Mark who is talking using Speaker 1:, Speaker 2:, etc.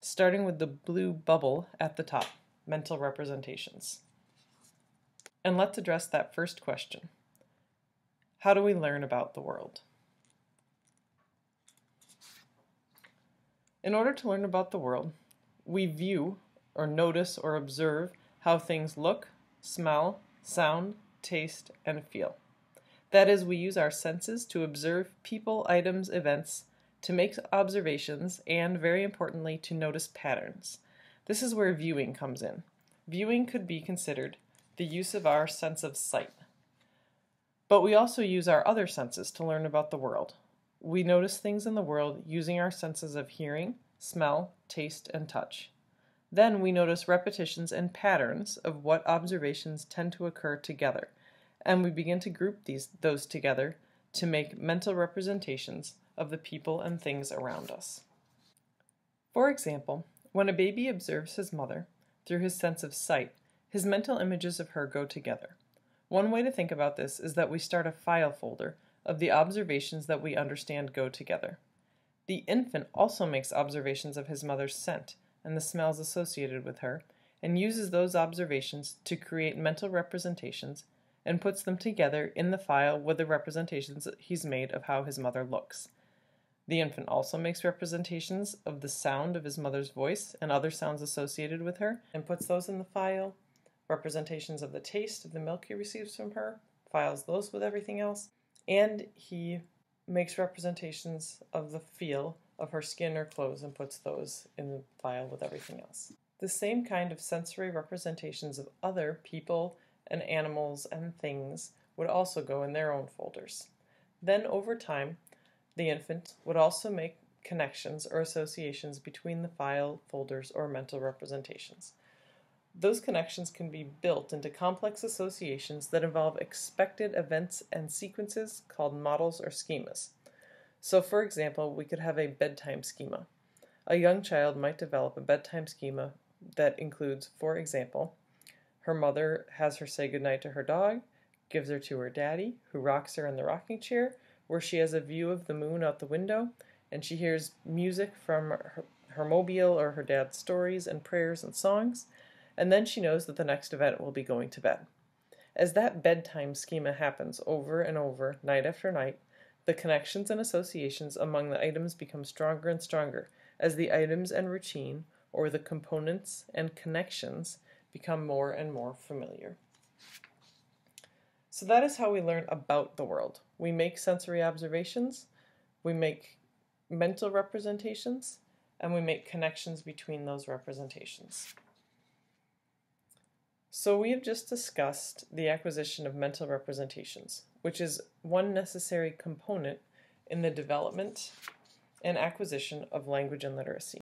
Speaker 1: starting with the blue bubble at the top, mental representations. And let's address that first question. How do we learn about the world? In order to learn about the world, we view or notice or observe how things look, smell, sound, taste, and feel. That is, we use our senses to observe people, items, events, to make observations, and, very importantly, to notice patterns. This is where viewing comes in. Viewing could be considered the use of our sense of sight. But we also use our other senses to learn about the world. We notice things in the world using our senses of hearing, smell, taste, and touch. Then we notice repetitions and patterns of what observations tend to occur together, and we begin to group those together to make mental representations of the people and things around us. For example, when a baby observes his mother through his sense of sight, his mental images of her go together. One way to think about this is that we start a file folder of the observations that we understand go together. The infant also makes observations of his mother's scent and the smells associated with her, and uses those observations to create mental representations and puts them together in the file with the representations that he's made of how his mother looks. The infant also makes representations of the sound of his mother's voice and other sounds associated with her, and puts those in the file. Representations of the taste of the milk he receives from her, files those with everything else, and he makes representations of the feel of her skin or clothes and puts those in the file with everything else. The same kind of sensory representations of other people and animals and things would also go in their own folders. Then over time, the infant would also make connections or associations between the file folders or mental representations. Those connections can be built into complex associations that involve expected events and sequences called models or schemas. So, for example, we could have a bedtime schema. A young child might develop a bedtime schema that includes, for example, her mother has her say goodnight to her dog, gives her to her daddy, who rocks her in the rocking chair, where she has a view of the moon out the window, and she hears music from her mobile or her dad's stories and prayers and songs, and then she knows that the next event will be going to bed. As that bedtime schema happens over and over, night after night, the connections and associations among the items become stronger and stronger as the items and routine, or the components and connections, become more and more familiar. So that is how we learn about the world. We make sensory observations, we make mental representations, and we make connections between those representations. So we have just discussed the acquisition of mental representations, which is one necessary component in the development and acquisition of language and literacy.